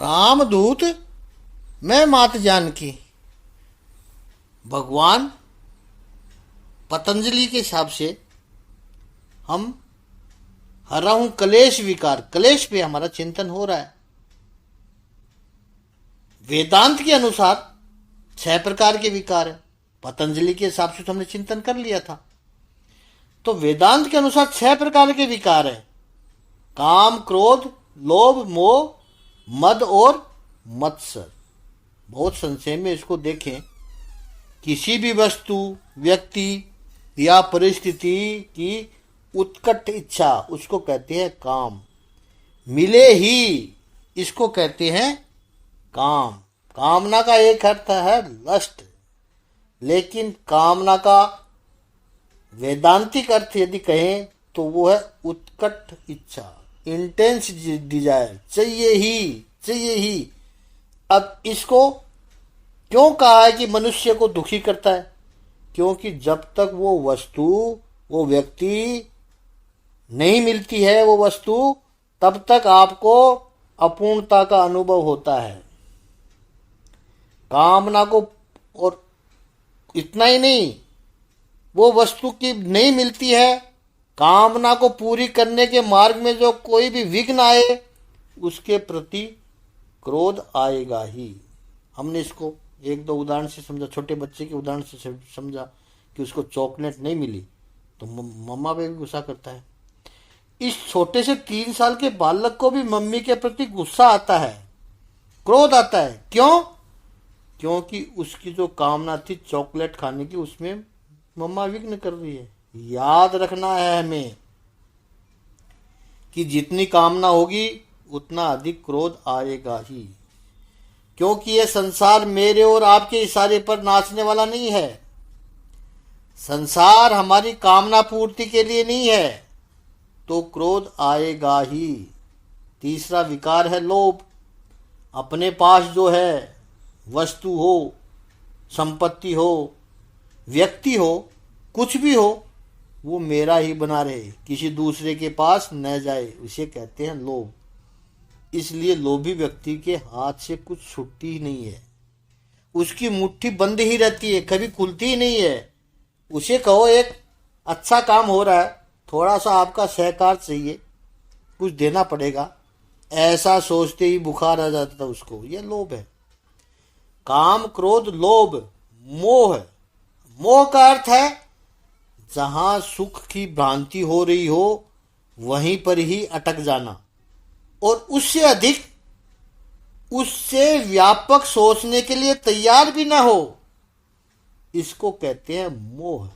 रामदूत मैं मात जानकी। भगवान पतंजलि के हिसाब से हम हरा हूं कलेश विकार, कलेश पे हमारा चिंतन हो रहा है। वेदांत के अनुसार 6 प्रकार के विकार है। पतंजलि के हिसाब से तो हमने चिंतन कर लिया था। तो वेदांत के अनुसार 6 प्रकार के विकार है। काम, क्रोध, लोभ, मोह, मद और मत्सर। बहुत संक्षेप में इसको देखें। किसी भी वस्तु, व्यक्ति या परिस्थिति की उत्कट इच्छा, उसको कहते हैं काम। मिले ही, इसको कहते हैं काम। कामना का एक अर्थ है लस्ट, लेकिन कामना का वेदांतिक अर्थ यदि कहें तो वो है उत्कट इच्छा, इंटेंस डिजायर, चाहिए ही। अब इसको क्यों कहा है कि मनुष्य को दुखी करता है? क्योंकि जब तक वो वस्तु, वो व्यक्ति नहीं मिलती है, वो वस्तु, तब तक आपको अपूर्णता का अनुभव होता है। कामना को, और इतना ही नहीं, वो वस्तु की नहीं मिलती है, कामना को पूरी करने के मार्ग में जो कोई भी विघ्न आए, उसके प्रति क्रोध आएगा ही। हमने इसको 1-2 उदाहरण से समझा। छोटे बच्चे के उदाहरण से समझा कि उसको चॉकलेट नहीं मिली तो मम्मा पे भी गुस्सा करता है। इस छोटे से 3 साल के बालक को भी मम्मी के प्रति गुस्सा आता है, क्रोध आता है। क्यों? क्योंकि उसकी जो कामना थी चॉकलेट खाने की, उसमें मम्मा विघ्न कर रही है। याद रखना है हमें कि जितनी कामना होगी उतना अधिक क्रोध आएगा ही। क्योंकि यह संसार मेरे और आपके इशारे पर नाचने वाला नहीं है। संसार हमारी कामना पूर्ति के लिए नहीं है, तो क्रोध आएगा ही। तीसरा विकार है लोभ। अपने पास जो है, वस्तु हो, संपत्ति हो, व्यक्ति हो, कुछ भी हो, वो मेरा ही बना रहे, किसी दूसरे के पास न जाए, उसे कहते हैं लोभ। इसलिए लोभी व्यक्ति के हाथ से कुछ छूटती ही नहीं है। उसकी मुट्ठी बंद ही रहती है, कभी खुलती ही नहीं है। उसे कहो एक अच्छा काम हो रहा है, थोड़ा सा आपका सहकार चाहिए, कुछ देना पड़ेगा, ऐसा सोचते ही बुखार आ जाता था उसको। यह लोभ है। काम, क्रोध, लोभ, मोह। मोह का अर्थ है जहां सुख की भ्रांति हो रही हो वहीं पर ही अटक जाना, और उससे अधिक, उससे व्यापक सोचने के लिए तैयार भी ना हो, इसको कहते हैं मोह,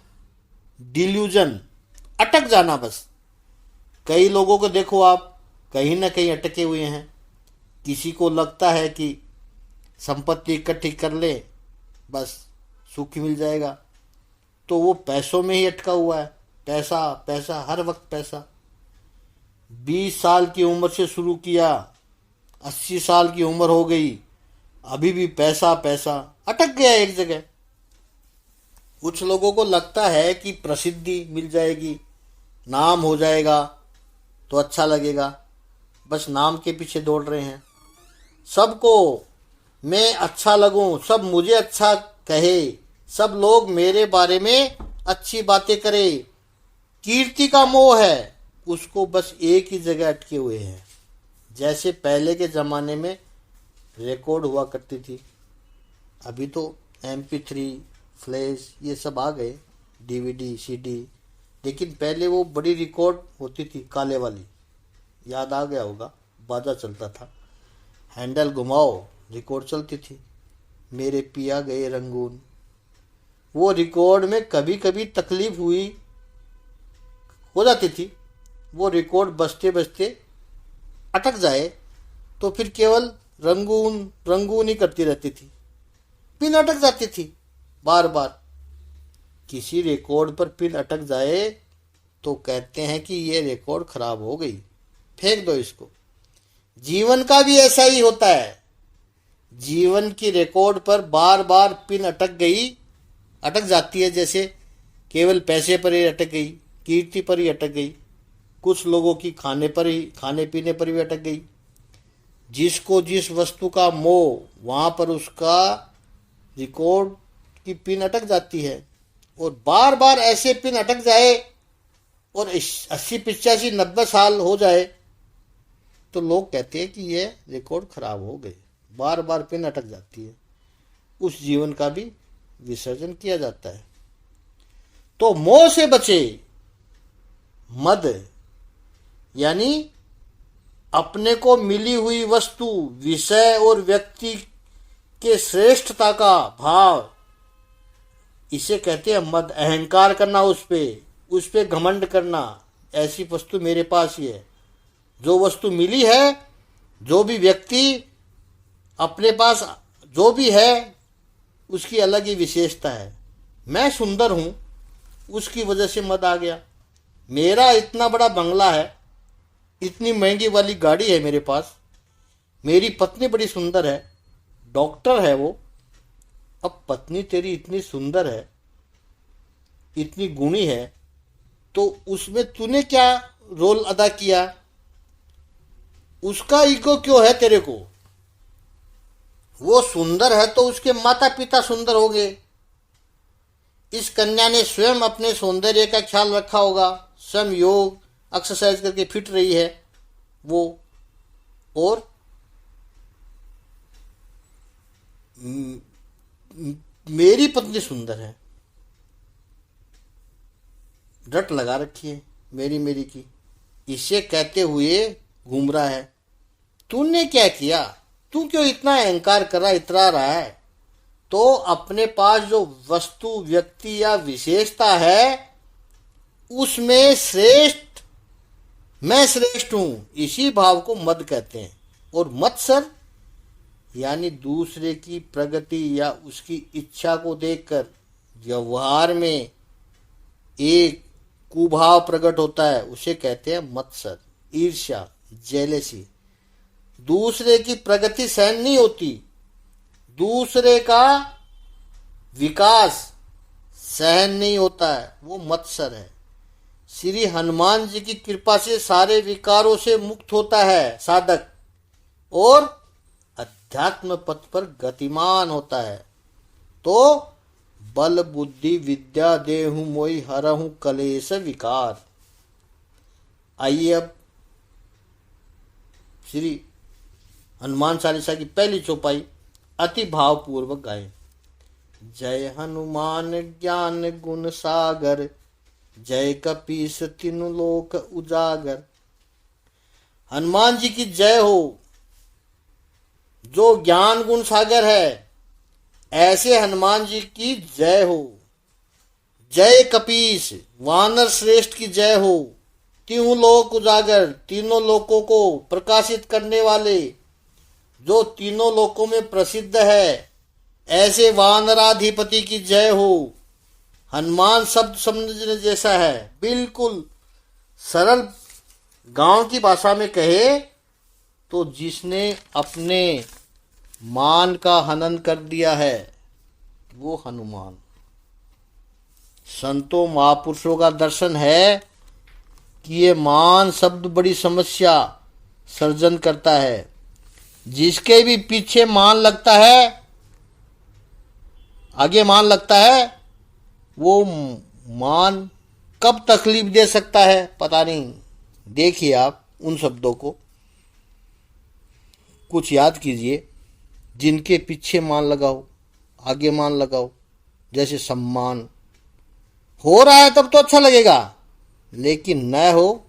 डिल्यूजन, अटक जाना बस। कई लोगों को देखो आप, कहीं ना कहीं अटके हुए हैं। किसी को लगता है कि संपत्ति इकट्ठी कर ले बस सुख मिल जाएगा, तो वो पैसों में ही अटका हुआ है। पैसा पैसा, हर वक्त पैसा। 20 साल की उम्र से शुरू किया, 80 साल की उम्र हो गई, अभी भी पैसा पैसा, अटक गया एक जगह। कुछ लोगों को लगता है कि प्रसिद्धि मिल जाएगी, नाम हो जाएगा तो अच्छा लगेगा, बस नाम के पीछे दौड़ रहे हैं। सबको मैं अच्छा लगूं, सब मुझे अच्छा कहे, सब लोग मेरे बारे में अच्छी बातें करें, कीर्ति का मोह है। उसको बस एक ही जगह अटके हुए हैं। जैसे पहले के ज़माने में रिकॉर्ड हुआ करती थी, अभी तो MP3, फ्लैश, ये सब आ गए, DVD, CD, लेकिन पहले वो बड़ी रिकॉर्ड होती थी, काले वाली, याद आ गया होगा, बाजा चलता था, हैंडल घुमाओ, रिकॉर्ड चलती थी। मेरे पिया गए रंगून। वो रिकॉर्ड में कभी कभी तकलीफ हो जाती थी। वो रिकॉर्ड बजते बजते अटक जाए तो फिर केवल रंगून रंगून ही करती रहती थी, पिन अटक जाती थी बार बार। किसी रिकॉर्ड पर पिन अटक जाए तो कहते हैं कि ये रिकॉर्ड खराब हो गई, फेंक दो इसको। जीवन का भी ऐसा ही होता है। जीवन की रिकॉर्ड पर बार बार पिन अटक जाती है। जैसे केवल पैसे पर ही अटक गई, कीर्ति पर ही अटक गई, कुछ लोगों की खाने पीने पर भी अटक गई। जिसको जिस वस्तु का मोह, वहां पर उसका रिकॉर्ड की पिन अटक जाती है। और बार बार ऐसे पिन अटक जाए और 80 85 90 साल हो जाए तो लोग कहते हैं कि ये रिकॉर्ड खराब हो गए, बार बार पिन अटक जाती है, उस जीवन का भी विसर्जन किया जाता है। तो मोह से बचे। मद यानी अपने को मिली हुई वस्तु, विषय और व्यक्ति के श्रेष्ठता का भाव, इसे कहते हैं मद। अहंकार करना, उस पे घमंड करना, ऐसी वस्तु मेरे पास ही है। जो वस्तु मिली है, जो भी व्यक्ति अपने पास जो भी है, उसकी अलग ही विशेषता है। मैं सुंदर हूं, उसकी वजह से मद आ गया। मेरा इतना बड़ा बंगला है, इतनी महंगी वाली गाड़ी है मेरे पास, मेरी पत्नी बड़ी सुंदर है, डॉक्टर है वो। अब पत्नी तेरी इतनी सुंदर है, इतनी गुणी है, तो उसमें तूने क्या रोल अदा किया? उसका ईगो क्यों है तेरे को? वो सुंदर है तो उसके माता पिता सुंदर होंगे। इस कन्या ने स्वयं अपने सौंदर्य का ख्याल रखा होगा, स्वयं योग एक्सरसाइज करके फिट रही है वो। और मेरी पत्नी सुंदर है, रट लगा रखी है मेरी मेरी की, इसे कहते हुए घूम रहा है। तूने क्या किया? तू क्यों इतना अहंकार कर रहा, इतरा रहा है? तो अपने पास जो वस्तु, व्यक्ति या विशेषता है, उसमें श्रेष्ठ, मैं श्रेष्ठ हूं, इसी भाव को मद कहते हैं। और मत्सर यानी दूसरे की प्रगति या उसकी इच्छा को देखकर व्यवहार में एक कुभाव प्रकट होता है, उसे कहते हैं मत्सर। ईर्ष्या, जेलेसी, दूसरे की प्रगति सहन नहीं होती, दूसरे का विकास सहन नहीं होता है, वो मत्सर है। श्री हनुमान जी की कृपा से सारे विकारों से मुक्त होता है साधक, और अध्यात्म पथ पर गतिमान होता है। तो बल बुद्धि विद्या देहु मोहि हरहु कलेश विकार। आइए अब श्री हनुमान चालीसा की पहली चौपाई अति भाव पूर्वक गाएं। जय हनुमान ज्ञान गुण सागर, जय कपीस तीनों लोक उजागर। हनुमान जी की जय हो, जो ज्ञान गुण सागर है, ऐसे हनुमान जी की जय हो। जय कपीस, वानर श्रेष्ठ की जय हो। तीनों लोक उजागर, तीनों लोकों को प्रकाशित करने वाले, जो तीनों लोकों में प्रसिद्ध है, ऐसे वानराधिपति की जय हो। हनुमान शब्द समझने जैसा है, बिल्कुल सरल गांव की भाषा में कहे तो जिसने अपने मान का हनन कर दिया है वो हनुमान। संतों महापुरुषों का दर्शन है कि ये मान शब्द बड़ी समस्या सर्जन करता है। जिसके भी पीछे मान लगता है, आगे मान लगता है, वो मान कब तकलीफ दे सकता है पता नहीं। देखिए आप उन शब्दों को कुछ याद कीजिए, जिनके पीछे मान लगाओ, आगे मान लगाओ। जैसे सम्मान हो रहा है तब तो अच्छा लगेगा, लेकिन न हो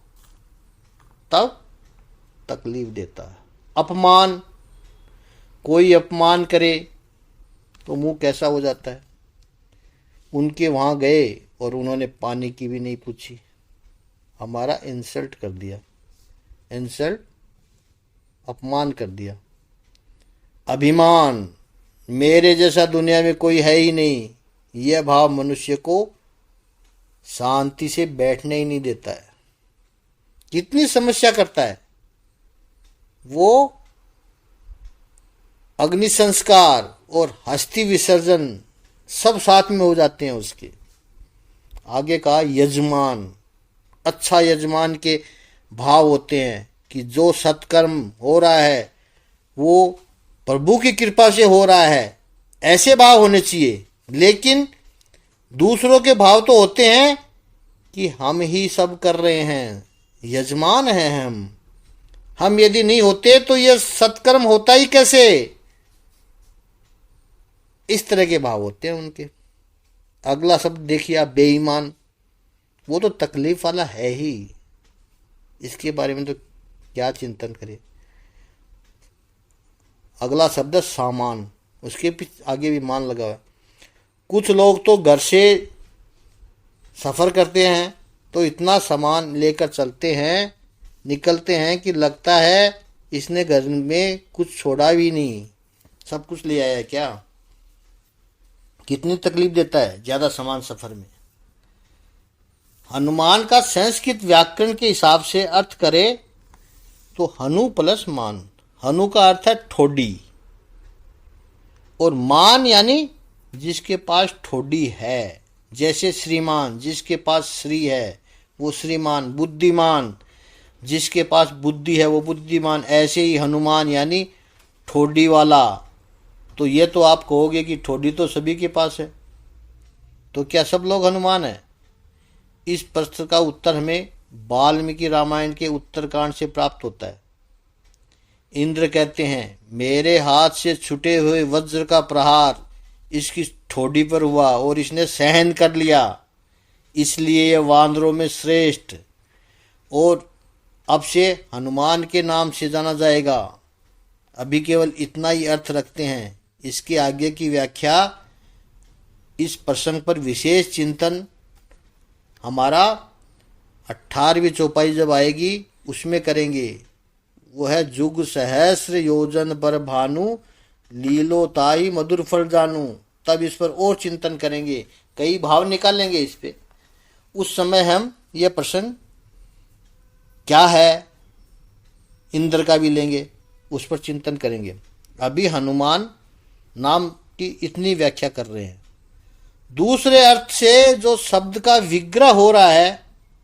तब तकलीफ देता है। अपमान, कोई अपमान करे तो मुंह कैसा हो जाता है। उनके वहां गए और उन्होंने पानी की भी नहीं पूछी, हमारा इंसल्ट कर दिया, इंसल्ट, अपमान कर दिया। अभिमान, मेरे जैसा दुनिया में कोई है ही नहीं, यह भाव मनुष्य को शांति से बैठने ही नहीं देता है। कितनी समस्या करता है वो। अग्नि संस्कार और हस्ती विसर्जन सब साथ में हो जाते हैं उसके। आगे का यजमान, अच्छा यजमान के भाव होते हैं कि जो सत्कर्म हो रहा है वो प्रभु की कृपा से हो रहा है, ऐसे भाव होने चाहिए। लेकिन दूसरों के भाव तो होते हैं कि हम ही सब कर रहे हैं, यजमान हैं हम यदि नहीं होते तो यह सत्कर्म होता ही कैसे। इस तरह के भाव होते हैं उनके। अगला शब्द देखिए आप, बेईमान। वो तो तकलीफ वाला है ही, इसके बारे में तो क्या चिंतन करें। अगला शब्द है सामान, उसके आगे भी मान लगा है। कुछ लोग तो घर से सफ़र करते हैं तो इतना सामान लेकर चलते हैं, निकलते हैं कि लगता है इसने घर में कुछ छोड़ा भी नहीं, सब कुछ ले आया क्या। कितनी तकलीफ देता है ज़्यादा सामान सफ़र में। हनुमान का संस्कृत व्याकरण के हिसाब से अर्थ करें तो हनु प्लस मान। हनु का अर्थ है ठोडी, और मान यानी जिसके पास ठोडी है। जैसे श्रीमान, जिसके पास श्री है वो श्रीमान। बुद्धिमान, जिसके पास बुद्धि है वो बुद्धिमान। ऐसे ही हनुमान यानी ठोडी वाला। तो ये तो आप कहोगे कि ठोडी तो सभी के पास है, तो क्या सब लोग हनुमान हैं? इस प्रश्न का उत्तर हमें वाल्मीकि रामायण के उत्तरकांड से प्राप्त होता है। इंद्र कहते हैं, मेरे हाथ से छुटे हुए वज्र का प्रहार इसकी ठोडी पर हुआ और इसने सहन कर लिया, इसलिए यह वानरों में श्रेष्ठ और अब से हनुमान के नाम से जाना जाएगा। अभी केवल इतना ही अर्थ रखते हैं। इसके आगे की व्याख्या, इस प्रसंग पर विशेष चिंतन हमारा 18वीं चौपाई जब आएगी उसमें करेंगे। वो है, जुग सहस्र योजन पर भानु लीलो ताई मधुर फल जानू। तब इस पर और चिंतन करेंगे, कई भाव निकालेंगे इस पे। उस समय हम यह प्रसंग क्या है इंद्र का भी लेंगे, उस पर चिंतन करेंगे। अभी हनुमान नाम की इतनी व्याख्या कर रहे हैं। दूसरे अर्थ से जो शब्द का विग्रह हो रहा है,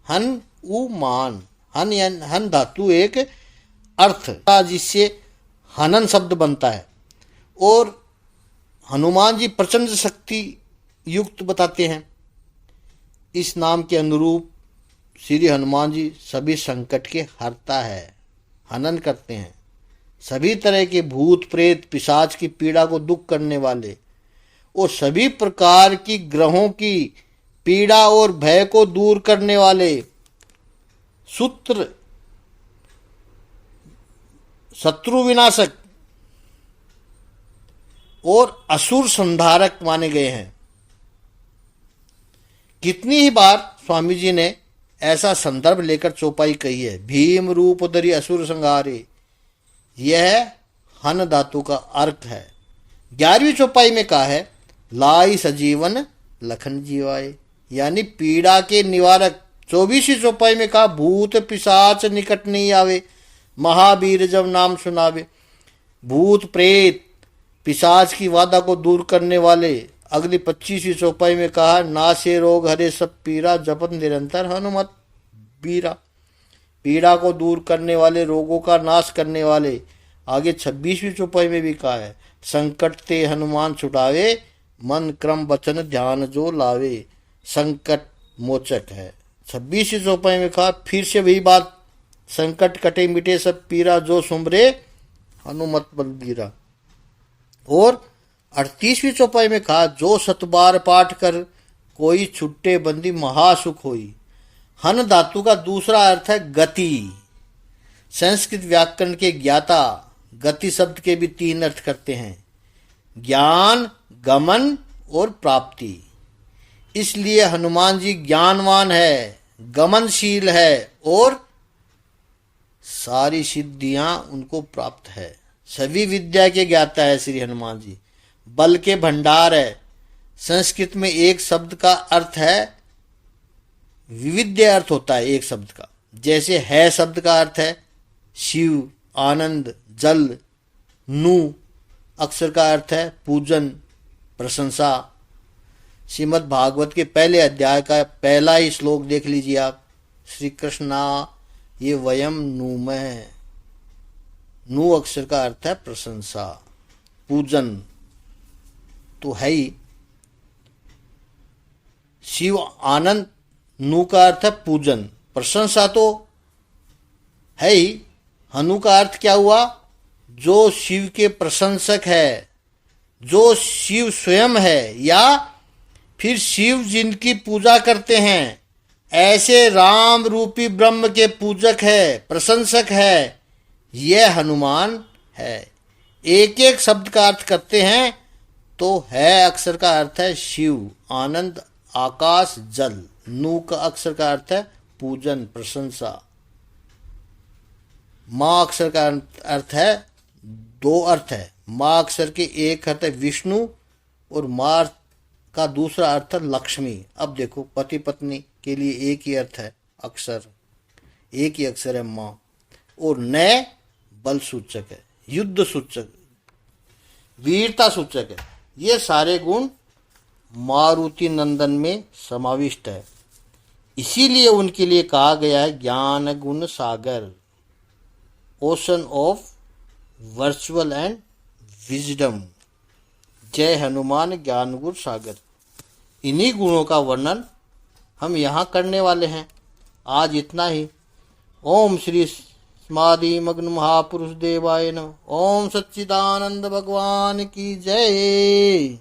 हन उ मान। हन धातु एक अर्थ का जिससे हनन शब्द बनता है, और हनुमान जी प्रचंड शक्ति युक्त बताते हैं। इस नाम के अनुरूप श्री हनुमान जी सभी संकट के हरता है, हनन करते हैं। सभी तरह के भूत प्रेत पिशाच की पीड़ा को दुख करने वाले और सभी प्रकार की ग्रहों की पीड़ा और भय को दूर करने वाले सूत्र शत्रु विनाशक और असुर संधारक माने गए हैं। कितनी ही बार स्वामी जी ने ऐसा संदर्भ लेकर चौपाई कही है। भीम रूप धरि असुर संहारे, यह हन धातु का अर्थ है। 11वीं चौपाई में कहा है, लाई सजीवन लखन जीवाए, यानी पीड़ा के निवारक। 24वीं चौपाई में कहा, भूत पिशाच निकट नहीं आवे, महावीर जब नाम सुनावे। भूत प्रेत पिशाच की वादा को दूर करने वाले। अगली 25वीं चौपाई में कहा, नासे रोग हरे सब पीरा, जपत निरंतर हनुमत बीरा। पीड़ा को दूर करने वाले, रोगों का नाश करने वाले। आगे 26वीं चौपाई में भी कहा है, संकट ते हनुमान छुटावे, मन क्रम वचन ध्यान जो लावे। संकट मोचक है। 26वीं चौपाई में कहा, फिर से वही बात, संकट कटे मिटे सब पीरा, जो सुमरे हनुमत बलबीरा। और 38वीं चौपाई में कहा, जो सतबार पाठ कर कोई छुट्टे बंदी महासुख होई। हन धातु का दूसरा अर्थ है गति। संस्कृत व्याकरण के ज्ञाता गति शब्द के भी 3 अर्थ करते हैं, ज्ञान, गमन और प्राप्ति। इसलिए हनुमान जी ज्ञानवान है, गमनशील है और सारी सिद्धियां उनको प्राप्त है। सभी विद्या के ज्ञाता है श्री हनुमान जी। बल के भंडार है। संस्कृत में एक शब्द का अर्थ है, विविध अर्थ होता है एक शब्द का। जैसे है शब्द का अर्थ है शिव, आनंद, जल। नु अक्षर का अर्थ है पूजन, प्रशंसा। श्रीमद् भागवत के पहले अध्याय का पहला ही श्लोक देख लीजिए आप, श्री कृष्णा ये वयम नुमः। नू अक्षर का अर्थ है प्रशंसा, पूजन तो है ही। शिव आनंद, नू का अर्थ है पूजन, प्रशंसा तो है ही। हनु का अर्थ क्या हुआ? जो शिव के प्रशंसक है, जो शिव स्वयं है, या फिर शिव जिनकी पूजा करते हैं, ऐसे राम रूपी ब्रह्म के पूजक है, प्रशंसक है, यह हनुमान है। एक एक शब्द का अर्थ करते हैं तो है अक्षर का अर्थ है शिव, आनंद, आकाश, जल। नू का अक्षर का अर्थ है पूजन, प्रशंसा। माँ अक्षर का अर्थ है, दो अर्थ है। माँ अक्षर के एक अर्थ है विष्णु और माँ का दूसरा अर्थ है लक्ष्मी। अब देखो, पति पत्नी के लिए एक ही अर्थ है, अक्षर एक ही अक्षर है माँ। और नय बल सूचक है, युद्ध सूचक, वीरता सूचक है। ये सारे गुण मारुति नंदन में समाविष्ट है। इसीलिए उनके लिए कहा गया है ज्ञान गुण सागर, ocean of virtual and wisdom. जय हनुमान ज्ञान गुण सागर। इन्हीं गुणों का वर्णन हम यहाँ करने वाले हैं। आज इतना ही। ओम श्री समाधि मग्न महापुरुष देवाय नमः। ओम सच्चिदानंद भगवान की जय।